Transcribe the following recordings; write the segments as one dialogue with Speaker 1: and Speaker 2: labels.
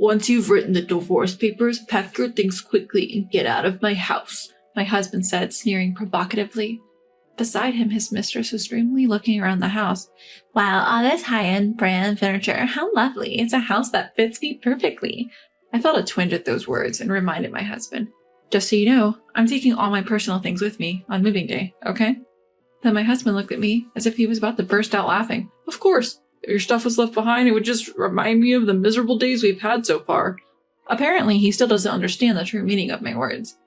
Speaker 1: Once you've written the divorce papers, pack your things quickly and get out of my house, my husband said, sneering provocatively. Beside him, his mistress was dreamily looking around the house. Wow, all this high-end brand furniture. How lovely. It's a house that fits me perfectly. I felt a twinge at those words and reminded my husband. Just so you know, I'm taking all my personal things with me on moving day, okay? Then my husband looked at me as if he was about to burst out laughing. Of course. If your stuff was left behind, it would just remind me of the miserable days we've had so far. Apparently, he still doesn't understand the true meaning of my words.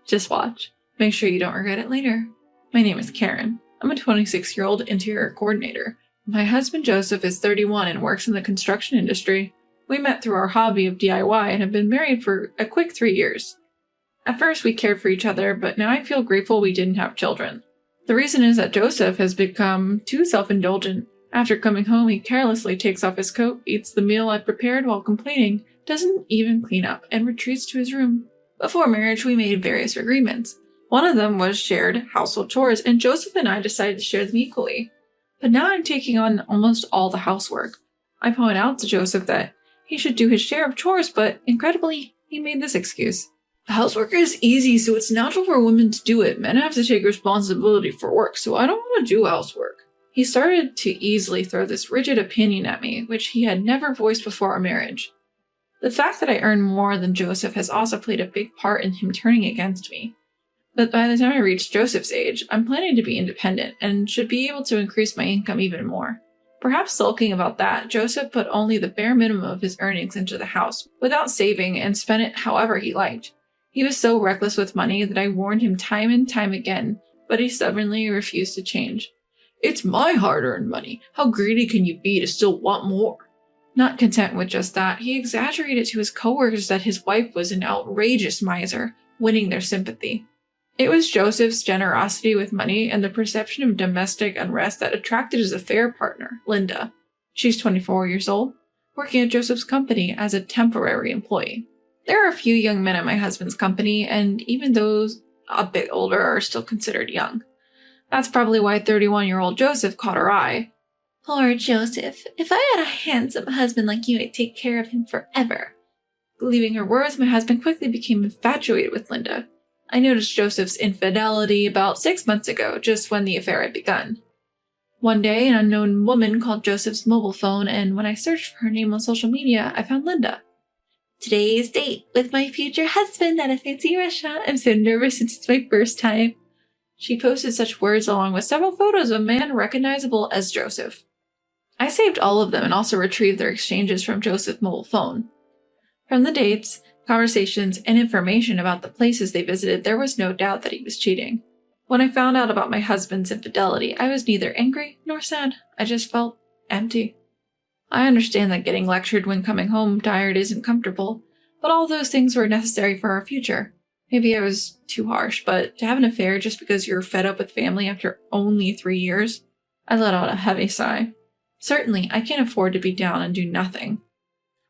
Speaker 1: Just watch. Make sure you don't regret it later. My name is Karen. I'm a 26-year-old interior coordinator. My husband Joseph is 31 and works in the construction industry. We met through our hobby of DIY and have been married for a quick 3 years. At first, we cared for each other, but now I feel grateful we didn't have children. The reason is that Joseph has become too self-indulgent. After coming home, he carelessly takes off his coat, eats the meal I prepared while complaining, doesn't even clean up, and retreats to his room. Before marriage, we made various agreements. One of them was shared household chores, and Joseph and I decided to share them equally. But now I'm taking on almost all the housework. I point out to Joseph that he should do his share of chores, but incredibly, he made this excuse. Housework is easy, so it's natural for women to do it. Men have to take responsibility for work, so I don't want to do housework. He started to easily throw this rigid opinion at me, which he had never voiced before our marriage. The fact that I earn more than Joseph has also played a big part in him turning against me. But by the time I reach Joseph's age, I'm planning to be independent and should be able to increase my income even more. Perhaps sulking about that, Joseph put only the bare minimum of his earnings into the house without saving and spent it however he liked. He was so reckless with money that I warned him time and time again, but he stubbornly refused to change. It's my hard-earned money. How greedy can you be to still want more? Not content with just that, he exaggerated to his coworkers that his wife was an outrageous miser, winning their sympathy. It was Joseph's generosity with money and the perception of domestic unrest that attracted his affair partner, Linda. She's 24 years old, working at Joseph's company as a temporary employee. There are a few young men at my husband's company, and even those a bit older are still considered young. That's probably why 31-year-old Joseph caught her eye. Poor Joseph. If I had a handsome husband like you, I'd take care of him forever. Believing her words, my husband quickly became infatuated with Linda. I noticed Joseph's infidelity about 6 months ago, just when the affair had begun. One day, an unknown woman called Joseph's mobile phone, and when I searched for her name on social media, I found Linda. Today's date with my future husband at a fancy restaurant. I'm so nervous since it's my first time. She posted such words along with several photos of a man recognizable as Joseph. I saved all of them and also retrieved their exchanges from Joseph's mobile phone. From the dates, conversations, and information about the places they visited, there was no doubt that he was cheating. When I found out about my husband's infidelity, I was neither angry nor sad. I just felt empty. I understand that getting lectured when coming home tired isn't comfortable, but all those things were necessary for our future. Maybe I was too harsh, but to have an affair just because you're fed up with family after only 3 years? I let out a heavy sigh. Certainly, I can't afford to be down and do nothing.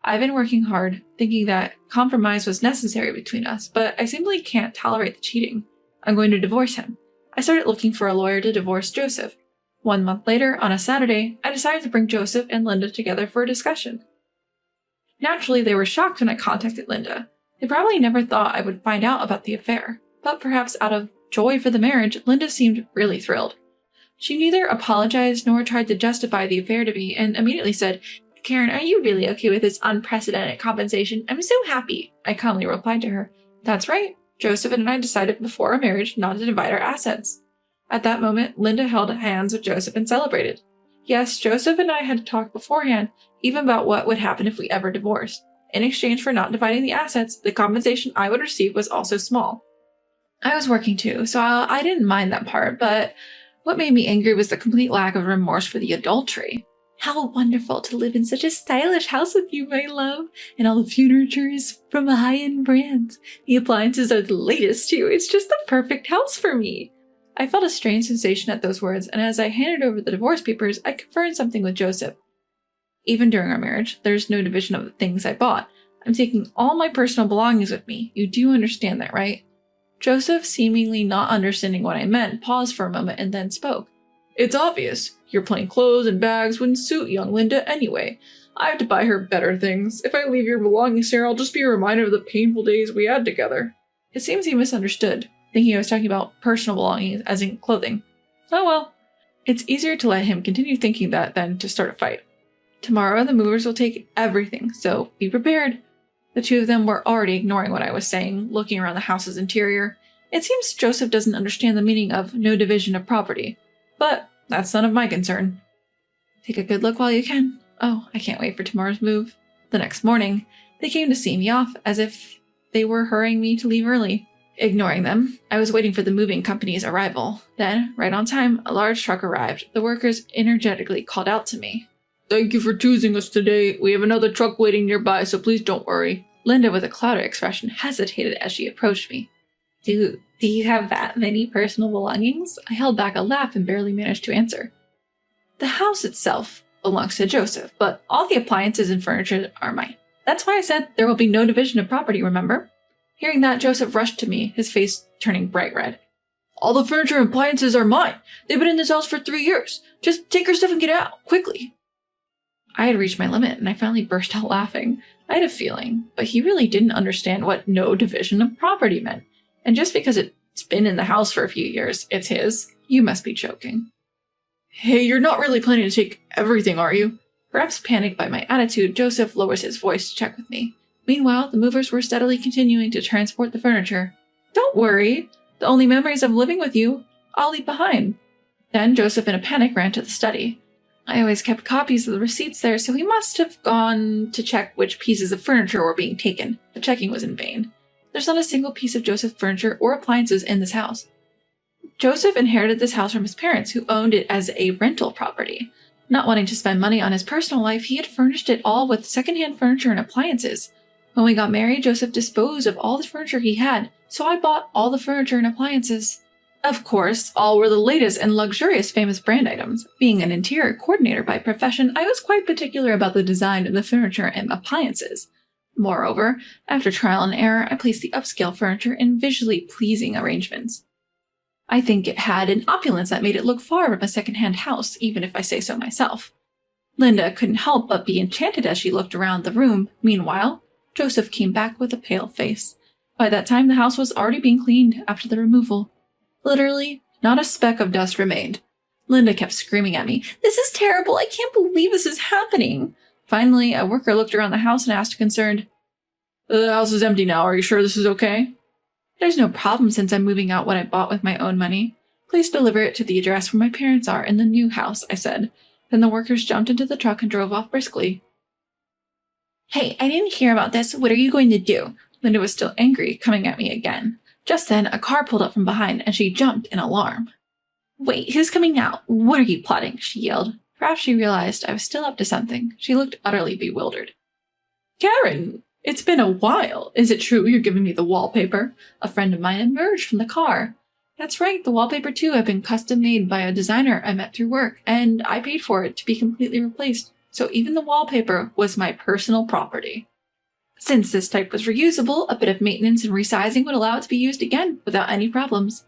Speaker 1: I've been working hard, thinking that compromise was necessary between us, but I simply can't tolerate the cheating. I'm going to divorce him. I started looking for a lawyer to divorce Joseph. 1 month later, on a Saturday, I decided to bring Joseph and Linda together for a discussion. Naturally, they were shocked when I contacted Linda. They probably never thought I would find out about the affair, but perhaps out of joy for the marriage, Linda seemed really thrilled. She neither apologized nor tried to justify the affair to me, and immediately said, Karen, are you really okay with this unprecedented compensation? I'm so happy. I calmly replied to her, That's right. Joseph and I decided before our marriage not to divide our assets. At that moment, Linda held hands with Joseph and celebrated. Yes, Joseph and I had talked beforehand, even about what would happen if we ever divorced. In exchange for not dividing the assets, the compensation I would receive was also small. I was working too, so I didn't mind that part, but what made me angry was the complete lack of remorse for the adultery. How wonderful to live in such a stylish house with you, my love. And all the furniture is from a high-end brand. The appliances are the latest too. It's just the perfect house for me. I felt a strange sensation at those words, and as I handed over the divorce papers, I confirmed something with Joseph. Even during our marriage, there's no division of the things I bought. I'm taking all my personal belongings with me. You do understand that, right? Joseph, seemingly not understanding what I meant, paused for a moment and then spoke. It's obvious. Your plain clothes and bags wouldn't suit young Linda anyway.
Speaker 2: I have to buy her better things. If I leave your belongings here, I'll just be reminded of the painful days we had together.
Speaker 1: It seems he misunderstood, thinking I was talking about personal belongings, as in clothing. Oh well. It's easier to let him continue thinking that than to start a fight. Tomorrow the movers will take everything, so be prepared. The two of them were already ignoring what I was saying, looking around the house's interior. It seems Joseph doesn't understand the meaning of no division of property, but that's none of my concern. Take a good look while you can. Oh, I can't wait for tomorrow's move. The next morning, they came to see me off as if they were hurrying me to leave early. Ignoring them, I was waiting for the moving company's arrival. Then, right on time, a large truck arrived. The workers energetically called out to me.
Speaker 2: Thank you for choosing us today. We have another truck waiting nearby, so please don't worry.
Speaker 1: Linda, with a clouded expression, hesitated as she approached me. Do you have that many personal belongings? I held back a laugh and barely managed to answer. The house itself belongs to Joseph, but all the appliances and furniture are mine. That's why I said there will be no division of property, remember? Hearing that, Joseph rushed to me, his face turning bright red.
Speaker 2: All the furniture and appliances are mine. They've been in this house for 3 years. Just take your stuff and get out, quickly.
Speaker 1: I had reached my limit, and I finally burst out laughing. I had a feeling, but he really didn't understand what no division of property meant. And just because it's been in the house for a few years, it's his. You must be joking.
Speaker 2: Hey, you're not really planning to take everything, are you?
Speaker 1: Perhaps panicked by my attitude, Joseph lowers his voice to check with me. Meanwhile, the movers were steadily continuing to transport the furniture. Don't worry. The only memories of living with you, I'll leave behind. Then Joseph, in a panic, ran to the study. I always kept copies of the receipts there, so he must have gone to check which pieces of furniture were being taken. The checking was in vain. There's not a single piece of Joseph's furniture or appliances in this house. Joseph inherited this house from his parents, who owned it as a rental property. Not wanting to spend money on his personal life, he had furnished it all with secondhand furniture and appliances. When we got married, Joseph disposed of all the furniture he had, so I bought all the furniture and appliances. Of course, all were the latest and luxurious famous brand items. Being an interior coordinator by profession, I was quite particular about the design of the furniture and appliances. Moreover, after trial and error, I placed the upscale furniture in visually pleasing arrangements. I think it had an opulence that made it look far from a second-hand house, even if I say so myself. Linda couldn't help but be enchanted as she looked around the room. Meanwhile, Joseph came back with a pale face. By that time, the house was already being cleaned after the removal. Literally, not a speck of dust remained. Linda kept screaming at me, "This is terrible! I can't believe this is happening!" Finally, a worker looked around the house and asked concerned,
Speaker 2: "The house is empty now. Are you sure this is okay?"
Speaker 1: "There's no problem since I'm moving out what I bought with my own money. Please deliver it to the address where my parents are in the new house," I said. Then the workers jumped into the truck and drove off briskly. "Hey, I didn't hear about this. What are you going to do?" Linda was still angry, coming at me again. Just then, a car pulled up from behind, and she jumped in alarm. "Wait, who's coming out? What are you plotting?" she yelled. Perhaps she realized I was still up to something. She looked utterly bewildered.
Speaker 2: "Karen, it's been a while. Is it true you're giving me the wallpaper?"
Speaker 1: A friend of mine emerged from the car. "That's right, the wallpaper too had been custom made by a designer I met through work, and I paid for it to be completely replaced, so even the wallpaper was my personal property. Since this type was reusable, a bit of maintenance and resizing would allow it to be used again without any problems."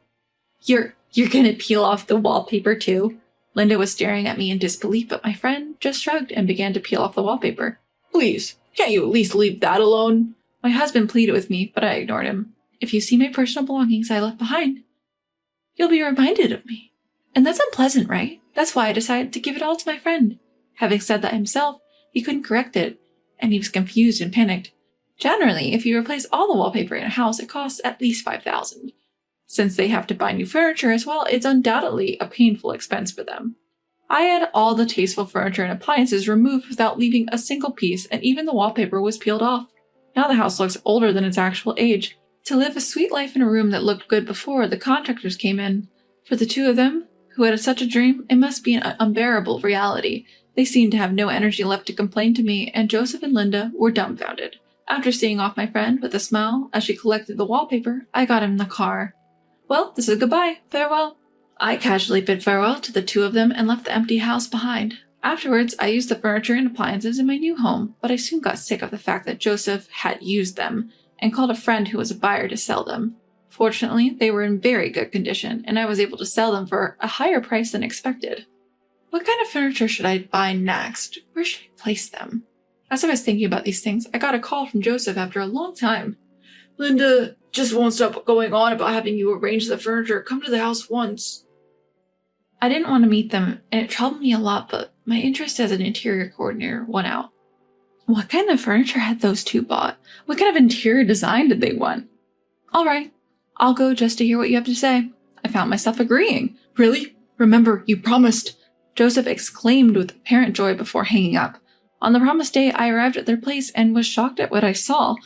Speaker 1: You're gonna peel off the wallpaper too?" Linda was staring at me in disbelief, but my friend just shrugged and began to peel off the wallpaper.
Speaker 2: "Please, can't you at least leave that alone?"
Speaker 1: My husband pleaded with me, but I ignored him. "If you see my personal belongings I left behind, you'll be reminded of me. And that's unpleasant, right? That's why I decided to give it all to my friend." Having said that himself, he couldn't correct it, and he was confused and panicked. Generally, if you replace all the wallpaper in a house, it costs at least $5,000. Since they have to buy new furniture as well, it's undoubtedly a painful expense for them. I had all the tasteful furniture and appliances removed without leaving a single piece, and even the wallpaper was peeled off. Now the house looks older than its actual age. To live a sweet life in a room that looked good before the contractors came in. For the two of them, who had such a dream, it must be an unbearable reality. They seemed to have no energy left to complain to me, and Joseph and Linda were dumbfounded. After seeing off my friend with a smile as she collected the wallpaper, I got him in the car. "Well, this is goodbye. Farewell." I casually bid farewell to the two of them and left the empty house behind. Afterwards, I used the furniture and appliances in my new home, but I soon got sick of the fact that Joseph had used them and called a friend who was a buyer to sell them. Fortunately, they were in very good condition, and I was able to sell them for a higher price than expected. What kind of furniture should I buy next? Where should I place them? As I was thinking about these things, I got a call from Joseph after a long time. Linda just won't stop going on about having you arrange the furniture. Come to the house once. I didn't want to meet them, and it troubled me a lot, but my interest as an interior coordinator won out. What kind of furniture had those two bought? What kind of interior design did they want? All right, I'll go just to hear what you have to say. I found myself agreeing. Really? Remember, you promised. Joseph exclaimed with apparent joy before hanging up. On the promised day, I arrived at their place and was shocked at what I saw.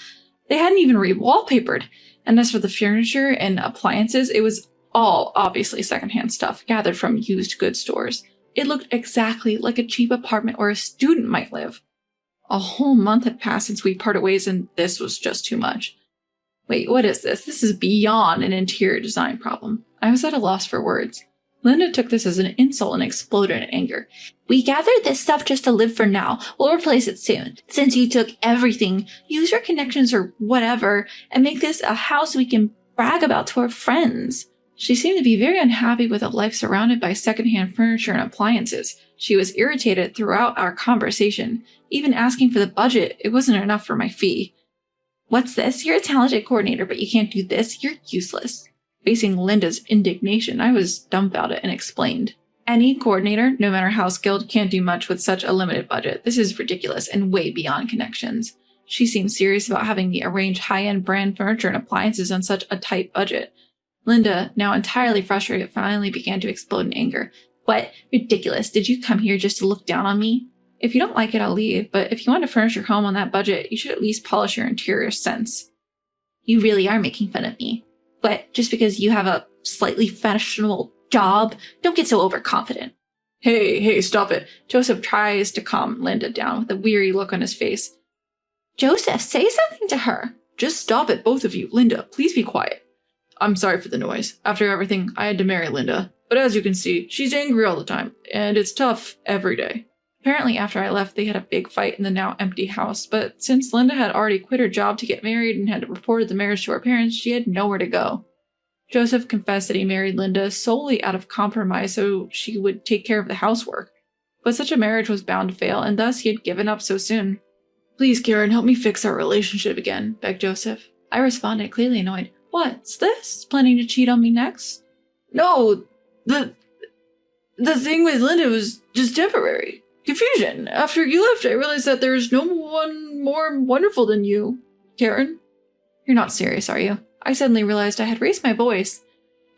Speaker 1: They hadn't even re-wallpapered. And as for the furniture and appliances, it was all obviously secondhand stuff gathered from used goods stores. It looked exactly like a cheap apartment where a student might live. A whole month had passed since we parted ways, and this was just too much. Wait, what is this? This is beyond an interior design problem. I was at a loss for words. Linda took this as an insult and exploded in anger. We gathered this stuff just to live for now. We'll replace it soon. Since you took everything, use your connections or whatever, and make this a house we can brag about to our friends. She seemed to be very unhappy with a life surrounded by secondhand furniture and appliances. She was irritated throughout our conversation. Even asking for the budget, it wasn't enough for my fee. What's this? You're a talented coordinator, but you can't do this? You're useless. Facing Linda's indignation, I was dumbfounded and explained. Any coordinator, no matter how skilled, can't do much with such a limited budget. This is ridiculous and way beyond connections. She seemed serious about having me arrange high-end brand furniture and appliances on such a tight budget. Linda, now entirely frustrated, finally began to explode in anger. What? Ridiculous. Did you come here just to look down on me? If you don't like it, I'll leave, but if you want to furnish your home on that budget, you should at least polish your interior sense. You really are making fun of me. But just because you have a slightly fashionable job, don't get so overconfident. Hey, stop it. Joseph tries to calm Linda down with a weary look on his face. Joseph, say something to her. Just stop it, both of you. Linda, please be quiet. I'm sorry for the noise. After everything, I had to marry Linda. But as you can see, she's angry all the time, and it's tough every day. Apparently, after I left, they had a big fight in the now empty house, but since Linda had already quit her job to get married and had reported the marriage to her parents, she had nowhere to go. Joseph confessed that he married Linda solely out of compromise so she would take care of the housework. But such a marriage was bound to fail, and thus he had given up so soon. Please, Karen, help me fix our relationship again, begged Joseph. I responded, clearly annoyed. What's this? Planning to cheat on me next? No, the thing with Linda was just temporary. Confusion. After you left, I realized that there's no one more wonderful than you, Karen. You're not serious, are you? I suddenly realized I had raised my voice.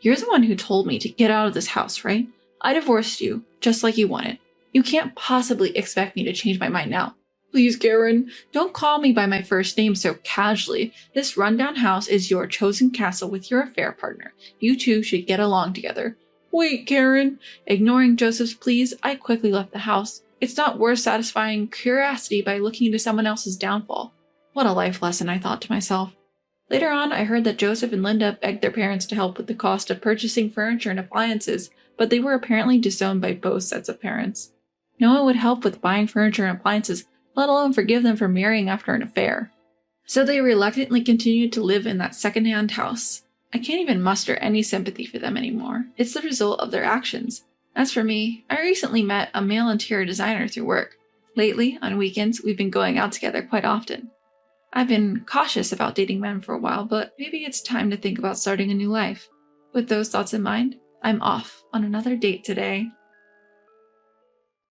Speaker 1: You're the one who told me to get out of this house, right? I divorced you, just like you wanted. You can't possibly expect me to change my mind now. Please, Karen, don't call me by my first name so casually. This rundown house is your chosen castle with your affair partner. You two should get along together. Wait, Karen. Ignoring Joseph's pleas, I quickly left the house. It's not worth satisfying curiosity by looking into someone else's downfall. What a life lesson, I thought to myself. Later on, I heard that Joseph and Linda begged their parents to help with the cost of purchasing furniture and appliances, but they were apparently disowned by both sets of parents. No one would help with buying furniture and appliances, let alone forgive them for marrying after an affair. So they reluctantly continued to live in that second-hand house. I can't even muster any sympathy for them anymore. It's the result of their actions. As for me, I recently met a male interior designer through work. Lately, on weekends, we've been going out together quite often. I've been cautious about dating men for a while, but maybe it's time to think about starting a new life. With those thoughts in mind, I'm off on another date today.